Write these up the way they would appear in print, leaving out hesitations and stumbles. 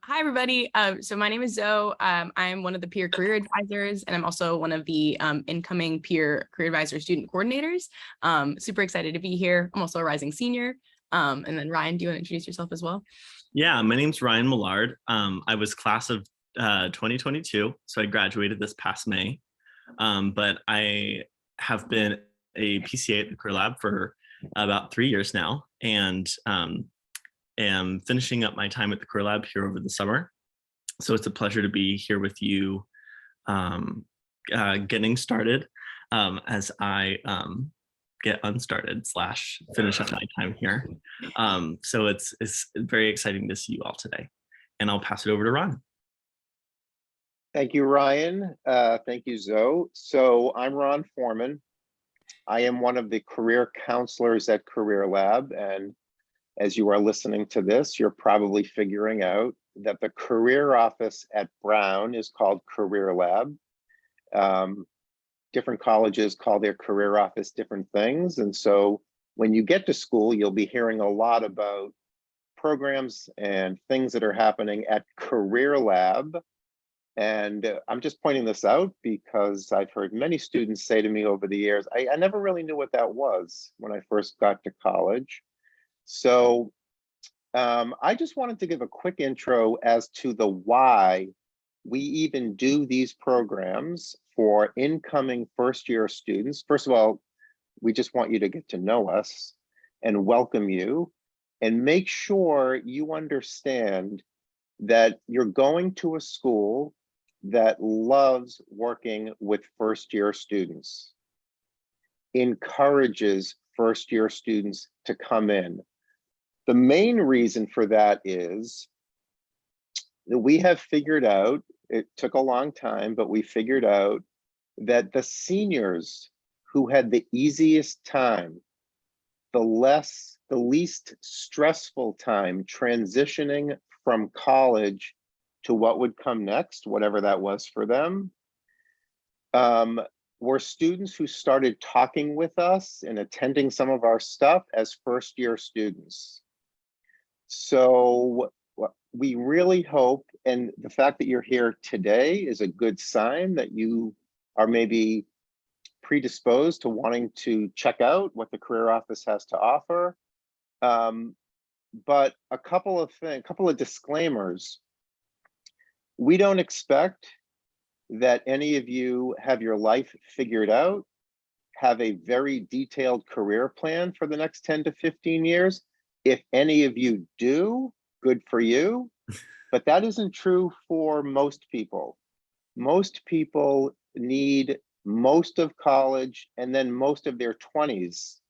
Hi, everybody. So my name is Zoe. I'm one of the peer career advisors, and I'm also one of the incoming peer career advisor student coordinators. Super excited to be here. I'm also a rising senior. And then Ryan, do you want to introduce yourself as well? Yeah, my name's Ryan Millard. I was class of 2022, so I graduated this past May. But I have been a PCA at the CareerLAB for about 3 years now, and am finishing up my time at the CareerLAB here over the summer. So it's a pleasure to be here with you, getting started as I get unstarted / finish up my time here. So it's very exciting to see you all today. And I'll pass it over to Ron. Thank you, Ryan. Thank you, Zoe. So I'm Ron Foreman. I am one of the career counselors at CareerLAB. And as you are listening to this, you're probably figuring out that the career office at Brown is called CareerLAB. Different colleges call their career office different things. And so when you get to school, you'll be hearing a lot about programs and things that are happening at CareerLAB. And I'm just pointing this out because I've heard many students say to me over the years, I never really knew what that was when I first got to college. So I just wanted to give a quick intro as to the why we even do these programs for incoming first-year students. First of all, we just want you to get to know us and welcome you and make sure you understand that you're going to a school that loves working with first-year students, encourages first-year students to come in. The main reason for that is that we have figured out, it took a long time, but we figured out that the seniors who had the easiest time, the least stressful time transitioning from college to what would come next, whatever that was for them, were students who started talking with us and attending some of our stuff as first-year students. So we really hope, and the fact that you're here today is a good sign that you are maybe predisposed to wanting to check out what the career office has to offer. But a couple of disclaimers. We don't expect that any of you have your life figured out, have a very detailed career plan for the next 10 to 15 years. If any of you do, good for you, but that isn't true for most people. Most people need most of college and then most of their 20s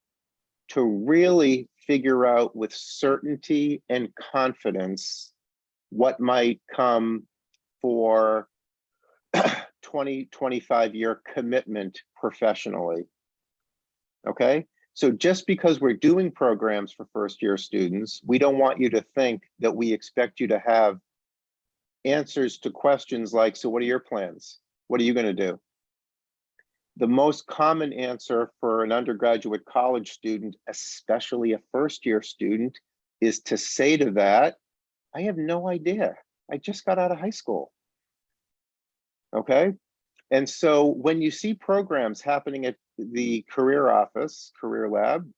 to really figure out with certainty and confidence what might come for 20, 25-year commitment professionally, okay? So just because we're doing programs for first-year students, we don't want you to think that we expect you to have answers to questions like, so what are your plans? What are you going to do? The most common answer for an undergraduate college student, especially a first-year student, is to say to that, I have no idea. I just got out of high school. Okay? And so when you see programs happening at the career office, CareerLAB,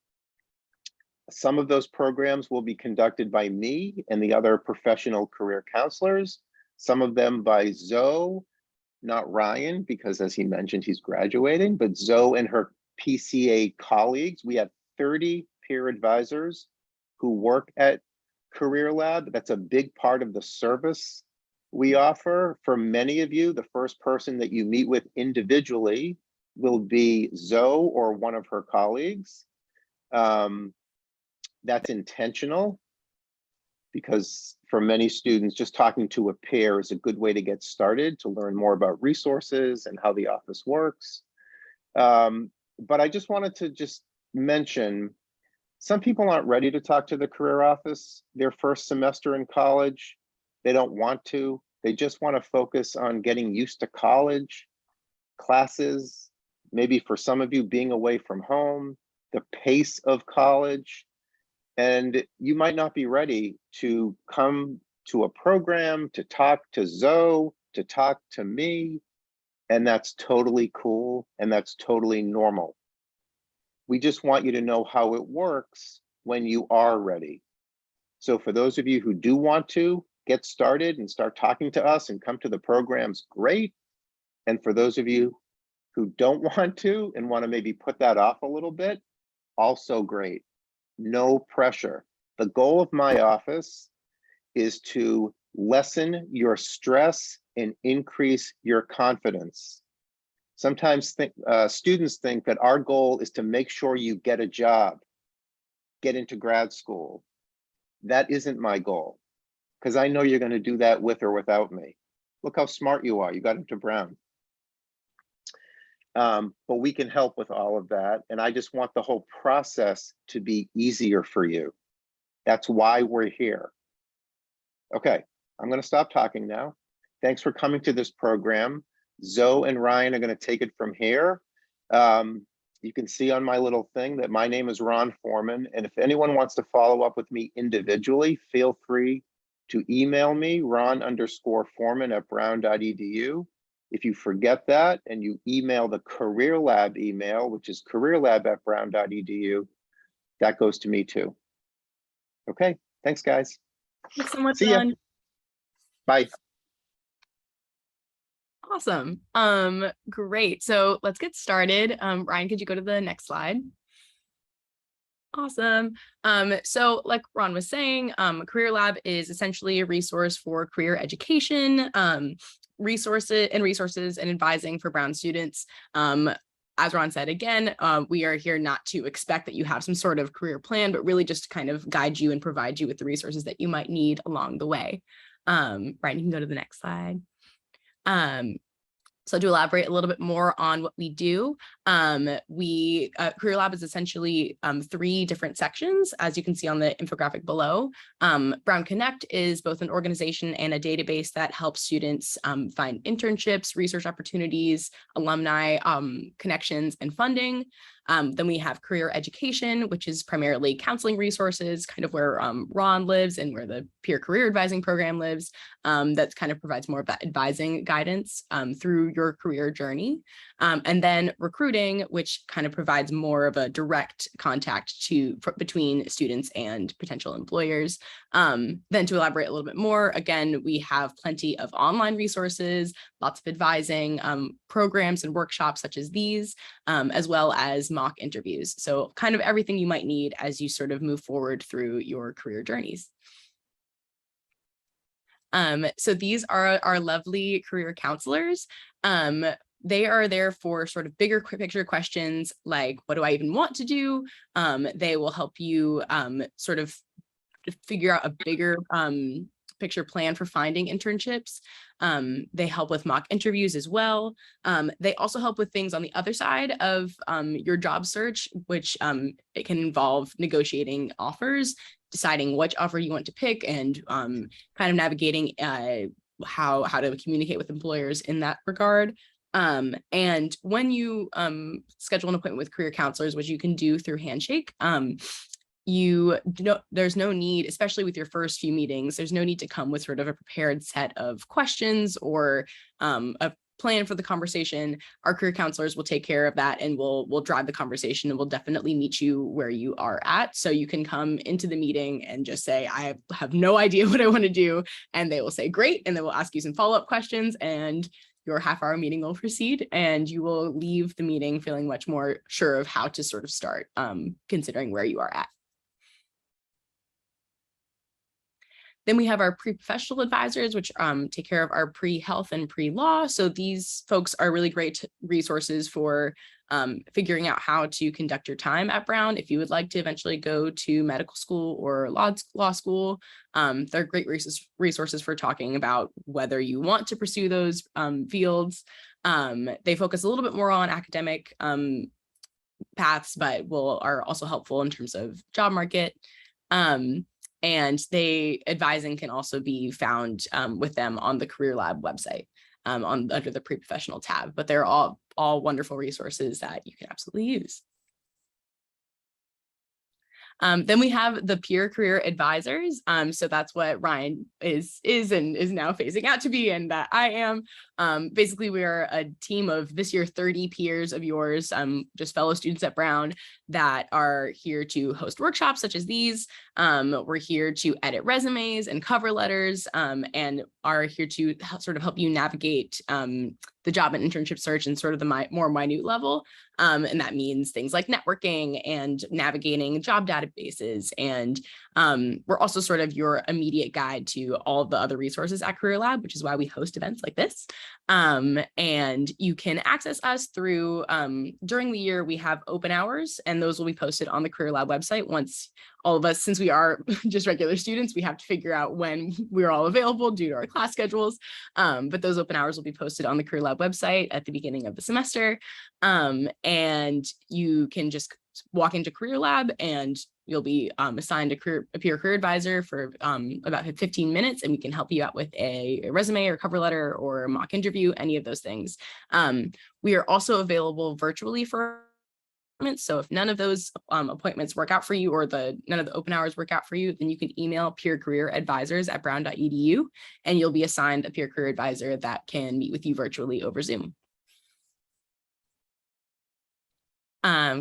some of those programs will be conducted by me and the other professional career counselors, some of them by Zoe, not Ryan, because as he mentioned, he's graduating, but Zoe and her PCA colleagues. We have 30 peer advisors who work at CareerLAB. That's a big part of the service we offer. For many of you, the first person that you meet with individually will be Zoe or one of her colleagues. That's intentional because for many students, just talking to a peer is a good way to get started, to learn more about resources and how the office works. But I just wanted to just mention, some people aren't ready to talk to the career office their first semester in college. They don't want to. They just want to focus on getting used to college, classes, maybe for some of you being away from home, the pace of college. And you might not be ready to come to a program, to talk to Zoe, to talk to me, and that's totally cool and that's totally normal. We just want you to know how it works when you are ready. So for those of you who do want to get started and start talking to us and come to the programs, great. And for those of you who don't want to and want to maybe put that off a little bit, also great. No pressure. The goal of my office is to lessen your stress and increase your confidence. Sometimes students think that our goal is to make sure you get a job, get into grad school. That isn't my goal, because I know you're going to do that with or without me. Look how smart you are. You got into Brown. But we can help with all of that. And I just want the whole process to be easier for you. That's why we're here. Okay, I'm going to stop talking now. Thanks for coming to this program. Zoe and Ryan are going to take it from here. You can see on my little thing that my name is Ron Foreman. And if anyone wants to follow up with me individually, feel free to email me, ron_foreman@brown.edu. If you forget that and you email the CareerLAB email, which is careerlab@brown.edu, that goes to me too. Okay, thanks guys. Thanks so much, See ya. Ron. Bye. Awesome. Great. So let's get started. Ryan, could you go to the next slide? Awesome. So like Ron was saying, CareerLAB is essentially a resource for career education, resources and advising for Brown students. As Ron said, again, we are here not to expect that you have some sort of career plan, but really just to kind of guide you and provide you with the resources that you might need along the way. Ryan, you can go to the next slide. So to elaborate a little bit more on what we do, CareerLAB is essentially 3 different sections, as you can see on the infographic below. Brown Connect is both an organization and a database that helps students find internships, research opportunities, alumni connections, and funding. Then we have Career Education, which is primarily counseling resources, kind of where Ron lives and where the peer career advising program lives. That kind of provides more of that advising guidance through your career journey. And then Recruiting, which kind of provides more of a direct contact between students and potential employers. Then to elaborate a little bit more, again, we have plenty of online resources, lots of advising programs and workshops such as these, as well as mock interviews. So kind of everything you might need as you sort of move forward through your career journeys. So these are our lovely career counselors. They are there for sort of bigger picture questions like, what do I even want to do? They will help you sort of figure out a bigger picture plan for finding internships. They help with mock interviews as well. They also help with things on the other side of your job search, which it can involve negotiating offers, deciding which offer you want to pick, and kind of navigating how to communicate with employers in that regard. And when you schedule an appointment with career counselors, which you can do through Handshake, there's no need, especially with your first few meetings, there's no need to come with sort of a prepared set of questions or a plan for the conversation. Our career counselors will take care of that and will drive the conversation, and will definitely meet you where you are at. So you can come into the meeting and just say, I have no idea what I want to do. And they will say, great. And they will ask you some follow-up questions, and your half-hour meeting will proceed, and you will leave the meeting feeling much more sure of how to sort of start considering where you are at. Then we have our pre-professional advisors, which take care of our pre-health and pre-law. So these folks are really great resources for figuring out how to conduct your time at Brown. If you would like to eventually go to medical school or law school, they're great resources for talking about whether you want to pursue those fields. They focus a little bit more on academic paths, but are also helpful in terms of job market. And advising can also be found with them on the CareerLAB website under the pre-professional tab, but they're all wonderful resources that you can absolutely use. Then we have the peer career advisors. So that's what Ryan is and is now phasing out to be, and that I am. Basically, we are a team of this year 30 peers of yours, just fellow students at Brown, that are here to host workshops such as these. We're here to edit resumes and cover letters, and are here to sort of help you navigate the job and internship search in sort of the more minute level. And that means things like networking and navigating job databases. And we're also sort of your immediate guide to all of the other resources at CareerLAB, which is why we host events like this. And you can access us through, during the year, we have open hours, and those will be posted on the CareerLAB website. Once all of us, since we are just regular students, we have to figure out when we're all available due to our class schedules. But those open hours will be posted on the CareerLAB website at the beginning of the semester. And you can just walk into CareerLAB and you'll be assigned a peer career advisor for about 15 minutes, and we can help you out with a resume or cover letter or a mock interview, any of those things. We are also available virtually for appointments. So if none of those appointments work out for you, or none of the open hours work out for you, then you can email peercareeradvisors@brown.edu, and you'll be assigned a peer career advisor that can meet with you virtually over Zoom.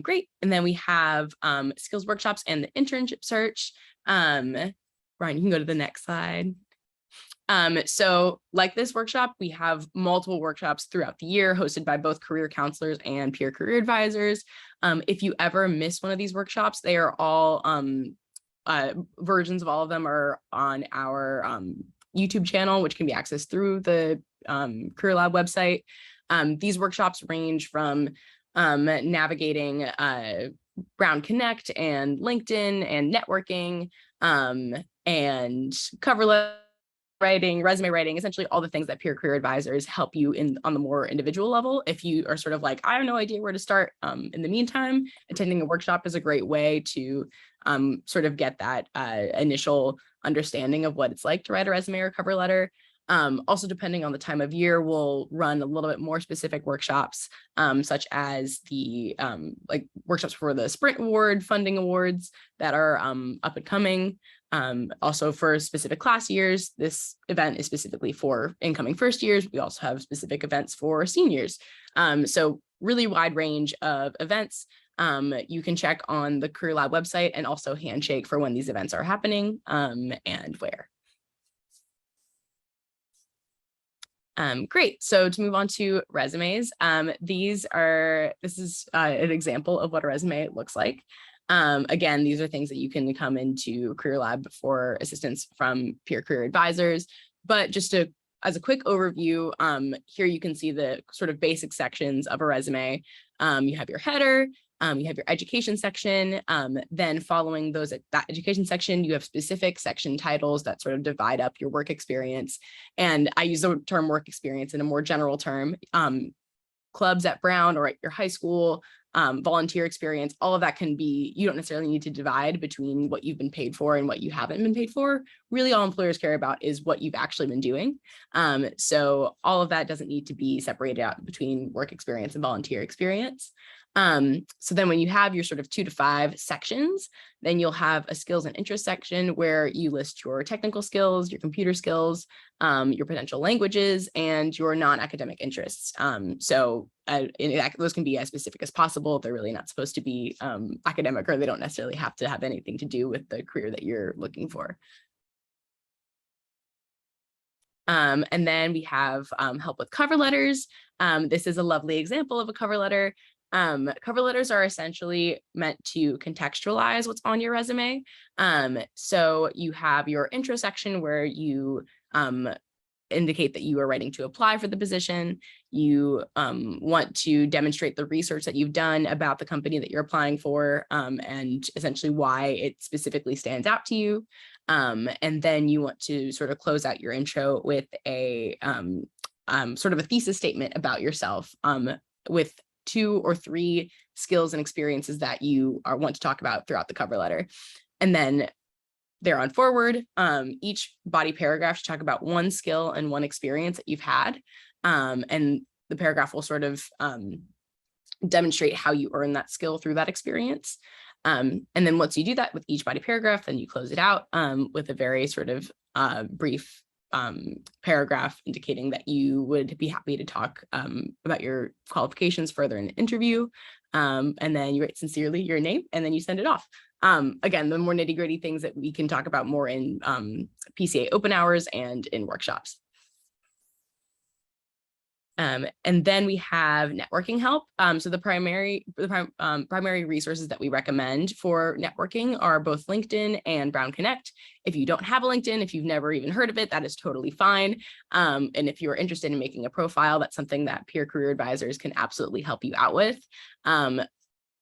Great. And then we have skills workshops and the internship search. Ryan, you can go to the next slide. So like this workshop, we have multiple workshops throughout the year hosted by both career counselors and peer career advisors. If you ever miss one of these workshops, they are all versions of all of them are on our YouTube channel, which can be accessed through the CareerLAB website. These workshops range from navigating Brown Connect and LinkedIn and networking, and cover writing, resume writing, essentially all the things that peer career advisors help you on the more individual level. If you are sort of like, I have no idea where to start, in the meantime, attending a workshop is a great way to sort of get that initial understanding of what it's like to write a resume or cover letter. Also, depending on the time of year, we'll run a little bit more specific workshops, such as the like workshops for the Sprint Award funding awards that are up and coming. Also for specific class years, this event is specifically for incoming first years. We also have specific events for seniors. So really wide range of events. You can check on the CareerLAB website and also Handshake for when these events are happening and where. Great. So to move on to resumes, this is an example of what a resume looks like. Again, these are things that you can come into CareerLAB for assistance from peer career advisors. But just as a quick overview, here you can see the sort of basic sections of a resume. You have your header. You have your education section. Then following that education section, you have specific section titles that sort of divide up your work experience. And I use the term work experience in a more general term. Clubs at Brown or at your high school, volunteer experience, all of that can be, you don't necessarily need to divide between what you've been paid for and what you haven't been paid for. Really, all employers care about is what you've actually been doing. So all of that doesn't need to be separated out between work experience and volunteer experience. So then when you have your sort of 2 to 5 sections, then you'll have a skills and interest section where you list your technical skills, your computer skills, your potential languages, and your non-academic interests. Those can be as specific as possible. They're really not supposed to be academic, or they don't necessarily have to have anything to do with the career that you're looking for. And then we have help with cover letters. This is a lovely example of a cover letter. Cover letters are essentially meant to contextualize what's on your resume. So you have your intro section where you indicate that you are writing to apply for the position. You want to demonstrate the research that you've done about the company that you're applying for, and essentially why it specifically stands out to you. And then you want to sort of close out your intro with a sort of a thesis statement about yourself, with 2 or 3 skills and experiences that you want to talk about throughout the cover letter. And then there on forward, each body paragraph should talk about 1 skill and 1 experience that you've had. And the paragraph will sort of demonstrate how you earn that skill through that experience. And then once you do that with each body paragraph, then you close it out with a very sort of brief paragraph indicating that you would be happy to talk about your qualifications further in an interview. And then you write sincerely your name, and then you send it off. Again, the more nitty-gritty things that we can talk about more in PCA open hours and in workshops. And then we have networking help. So the primary resources that we recommend for networking are both LinkedIn and Brown Connect. If you don't have a LinkedIn, if you've never even heard of it, that is totally fine. And if you're interested in making a profile, that's something that peer career advisors can absolutely help you out with.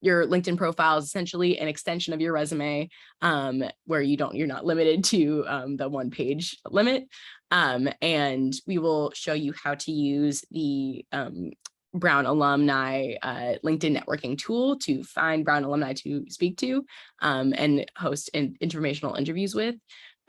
Your LinkedIn profile is essentially an extension of your resume, where you're not limited to the 1-page limit. And we will show you how to use the Brown alumni LinkedIn networking tool to find Brown alumni to speak to and host informational interviews with,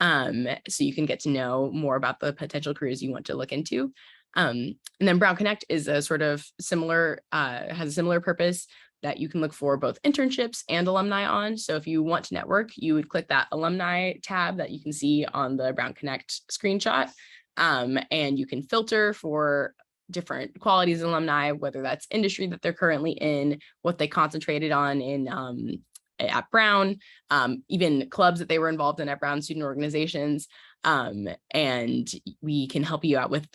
so you can get to know more about the potential careers you want to look into. And then Brown Connect is a sort of similar, has a similar purpose, that you can look for both internships and alumni on. So if you want to network, you would click that alumni tab that you can see on the Brown Connect screenshot. And you can filter for different qualities of alumni, whether that's industry that they're currently in, what they concentrated on in at Brown, even clubs that they were involved in at Brown, student organizations. And we can help you out with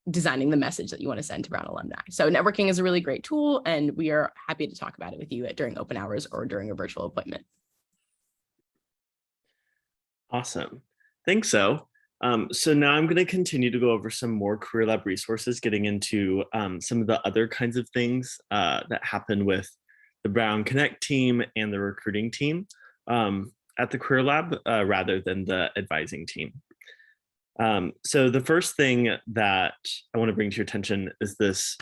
designing the message that you want to send to Brown alumni. So networking is a really great tool, and we are happy to talk about it with you during open hours or during a virtual appointment. Awesome. Thanks, Zoe. So now I'm going to continue to go over some more CareerLAB resources, getting into some of the other kinds of things that happen with the Brown Connect team and the recruiting team at the CareerLAB rather than the advising team. So the first thing that I want to bring to your attention is this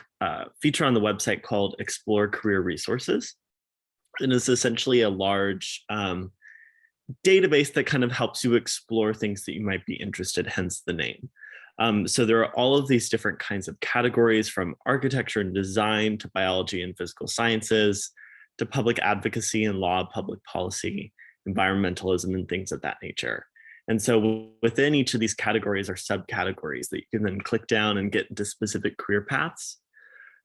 feature on the website called Explore Career Resources. And it's essentially a large database that kind of helps you explore things that you might be interested, hence the name. So there are all of these different kinds of categories, from architecture and design to biology and physical sciences to public advocacy and law, public policy, environmentalism, and things of that nature. And so within each of these categories are subcategories that you can then click down and get into specific career paths.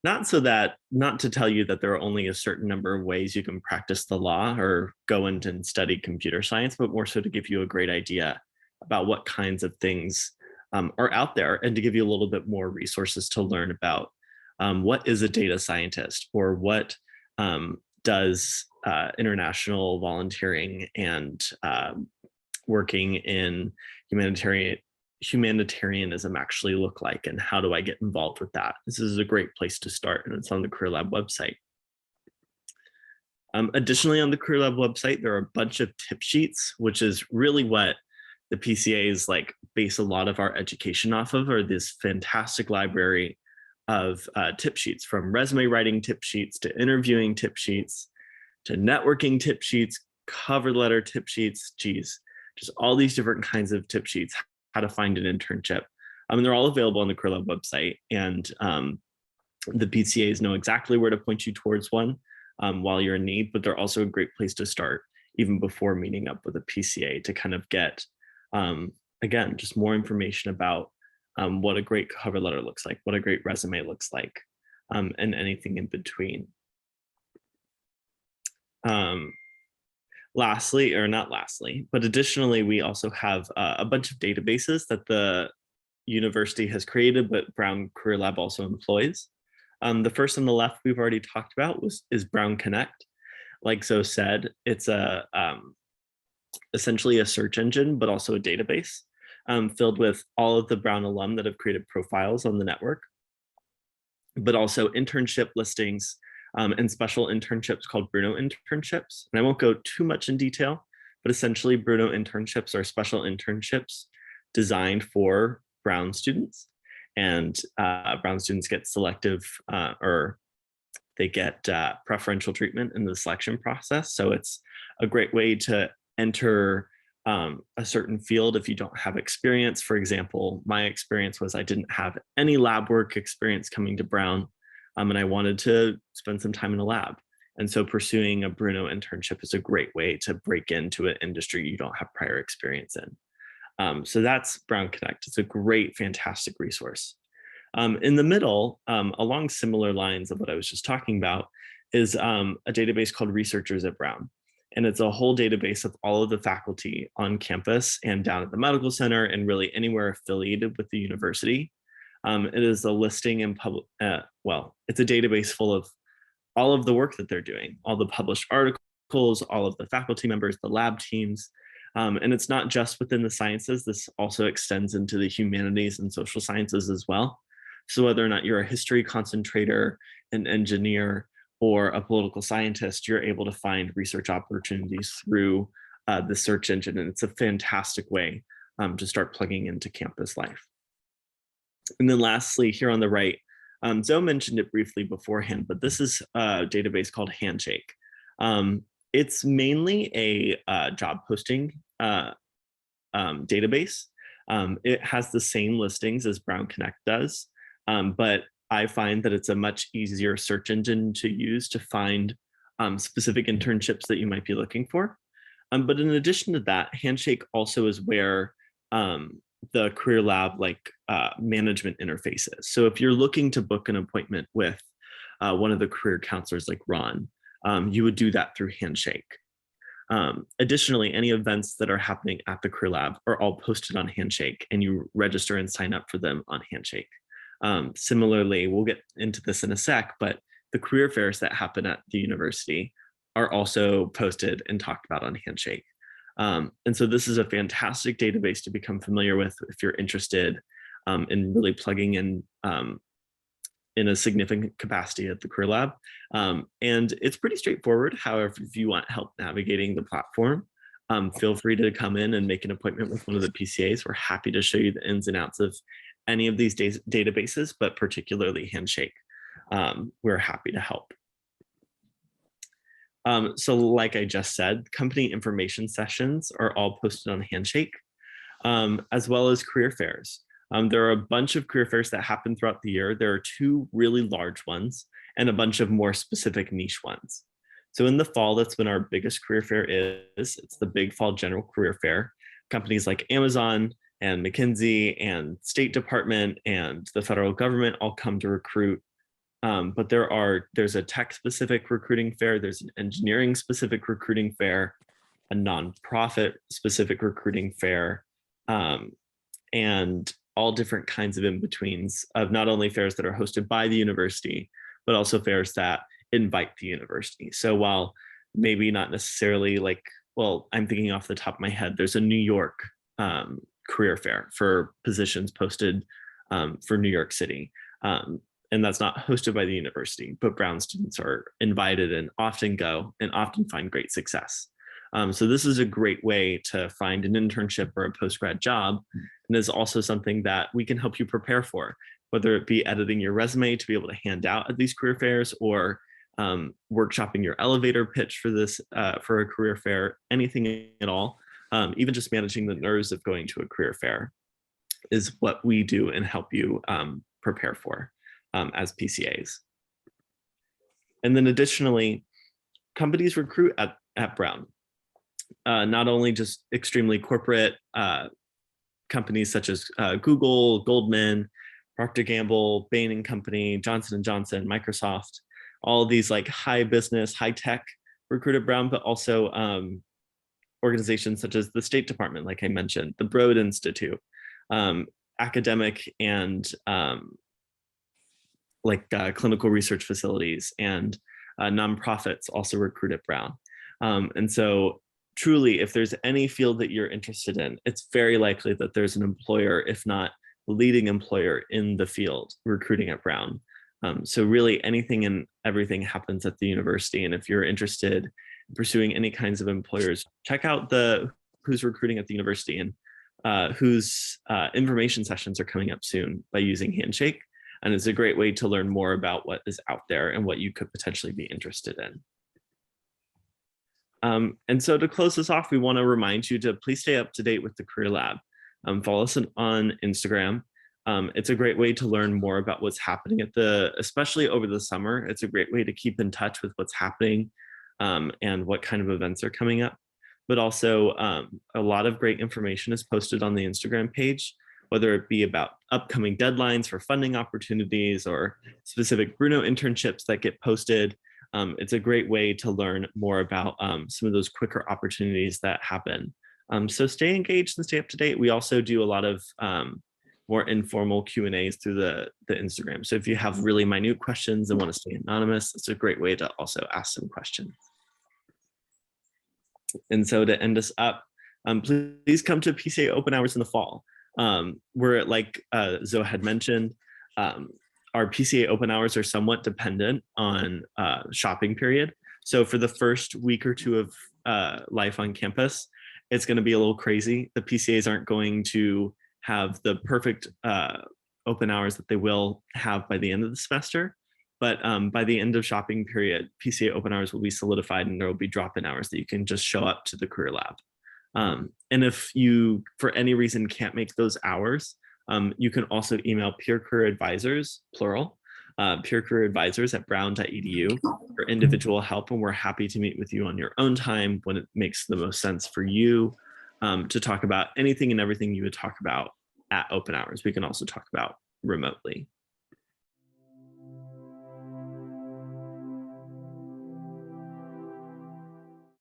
Not to tell you that there are only a certain number of ways you can practice the law or go into and study computer science, but more so to give you a great idea about what kinds of things are out there, and to give you a little bit more resources to learn about what is a data scientist, or what does international volunteering and working in humanitarianism actually look like, and how do I get involved with that? This is a great place to start, and it's on the CareerLAB website. Additionally, on the CareerLAB website, there are a bunch of tip sheets, which is really what the PCAs base a lot of our education off of, or this fantastic library of tip sheets, from resume writing tip sheets to interviewing tip sheets to networking tip sheets, cover letter tip sheets, geez, just all these different kinds of tip sheets, how to find an internship. And they're all available on the CareerLAB website, and the PCAs know exactly where to point you towards one while you're in need, but they're also a great place to start even before meeting up with a PCA, to kind of get, again, just more information about what a great cover letter looks like, what a great resume looks like, and anything in between. Lastly, or not lastly, but additionally, we also have a bunch of databases that the university has created, but Brown CareerLAB also employs. The first on the left we've already talked about is Brown Connect. Like Zoe said, it's essentially a search engine, but also a database filled with all of the Brown alum that have created profiles on the network, but also internship listings and special internships called Bruno internships. And I won't go too much in detail, but essentially Bruno internships are special internships designed for Brown students. And Brown students get selective or they get preferential treatment in the selection process. So it's a great way to enter a certain field if you don't have experience. For example, my experience was I didn't have any lab work experience coming to Brown, and I wanted to spend some time in a lab. And so pursuing a Bruno internship is a great way to break into an industry you don't have prior experience in. So that's Brown Connect. It's a great, fantastic resource. In the middle, along similar lines of what I was just talking about, is a database called Researchers at Brown. And it's a whole database of all of the faculty on campus and down at the medical center and really anywhere affiliated with the university. It is a listing and it's a database full of all of the work that they're doing, all the published articles, all of the faculty members, the lab teams. And it's not just within the sciences, this also extends into the humanities and social sciences as well. So whether or not you're a history concentrator, an engineer, or a political scientist, you're able to find research opportunities through the search engine. And it's a fantastic way to start plugging into campus life. And then lastly, here on the right, Zoe mentioned it briefly beforehand, but this is a database called Handshake. It's mainly a job posting database. It has the same listings as Brown Connect does, but I find that it's a much easier search engine to use to find specific internships that you might be looking for. But in addition to that, Handshake also is where the CareerLAB management interfaces. So if you're looking to book an appointment with one of the career counselors like Ron, you would do that through Handshake. Additionally, any events that are happening at the CareerLAB are all posted on Handshake, and you register and sign up for them on Handshake. Similarly, we'll get into this in a sec, but the career fairs that happen at the university are also posted and talked about on Handshake. And so this is a fantastic database to become familiar with if you're interested in really plugging in a significant capacity at the CareerLAB. And it's pretty straightforward. However, if you want help navigating the platform, feel free to come in and make an appointment with one of the PCAs. We're happy to show you the ins and outs of any of these databases, but particularly Handshake. We're happy to help. So like I just said, company information sessions are all posted on Handshake, as well as career fairs. There are a bunch of career fairs that happen throughout the year. There are 2 really large ones and a bunch of more specific niche ones. So in the fall, that's when our biggest career fair is. It's the Big Fall General Career Fair. Companies like Amazon and McKinsey and State Department and the federal government all come to recruit. But there's a tech-specific recruiting fair, there's an engineering-specific recruiting fair, a nonprofit-specific recruiting fair, and all different kinds of in-betweens of not only fairs that are hosted by the university, but also fairs that invite the university. So while maybe not necessarily I'm thinking off the top of my head, there's a New York career fair for positions posted for New York City. And that's not hosted by the university, but Brown students are invited and often go and often find great success. So this is a great way to find an internship or a post-grad job, and is also something that we can help you prepare for, whether it be editing your resume to be able to hand out at these career fairs, or workshopping your elevator pitch for this for a career fair, anything at all. Even just managing the nerves of going to a career fair is what we do and help you prepare for as PCAs. And then additionally, companies recruit at Brown. Not only just extremely corporate companies such as Google, Goldman, Procter & Gamble, Bain & Company, Johnson & Johnson, Microsoft, all of these high business, high tech recruit at Brown, but also organizations such as the State Department, like I mentioned, the Broad Institute, academic and clinical research facilities, and nonprofits also recruit at Brown. And so truly, if there's any field that you're interested in, it's very likely that there's an employer, if not the leading employer in the field, recruiting at Brown. So really anything and everything happens at the university. And if you're interested in pursuing any kinds of employers, check out who's recruiting at the university and whose information sessions are coming up soon by using Handshake. And it's a great way to learn more about what is out there and what you could potentially be interested in. And so to close this off, we want to remind you to please stay up to date with the CareerLAB. Follow us on Instagram. It's a great way to learn more about what's happening especially over the summer. It's a great way to keep in touch with what's happening and what kind of events are coming up. But also a lot of great information is posted on the Instagram page, whether it be about upcoming deadlines for funding opportunities or specific Bruno internships that get posted. It's a great way to learn more about some of those quicker opportunities that happen. So stay engaged and stay up to date. We also do a lot of more informal Q&As through the Instagram. So if you have really minute questions and want to stay anonymous, it's a great way to also ask some questions. And so to end us up, please come to PCA open hours in the fall. We're like Zoe had mentioned, our PCA open hours are somewhat dependent on shopping period. So for the first week or two of life on campus, it's going to be a little crazy. The PCAs aren't going to have the perfect open hours that they will have by the end of the semester. But by the end of shopping period, PCA open hours will be solidified and there will be drop-in hours that you can just show up to the CareerLAB. And if you, for any reason, can't make those hours, you can also email peer career advisors, plural, peer career advisors at brown.edu for individual help. And we're happy to meet with you on your own time when it makes the most sense for you to talk about anything and everything you would talk about at open hours. We can also talk about remotely.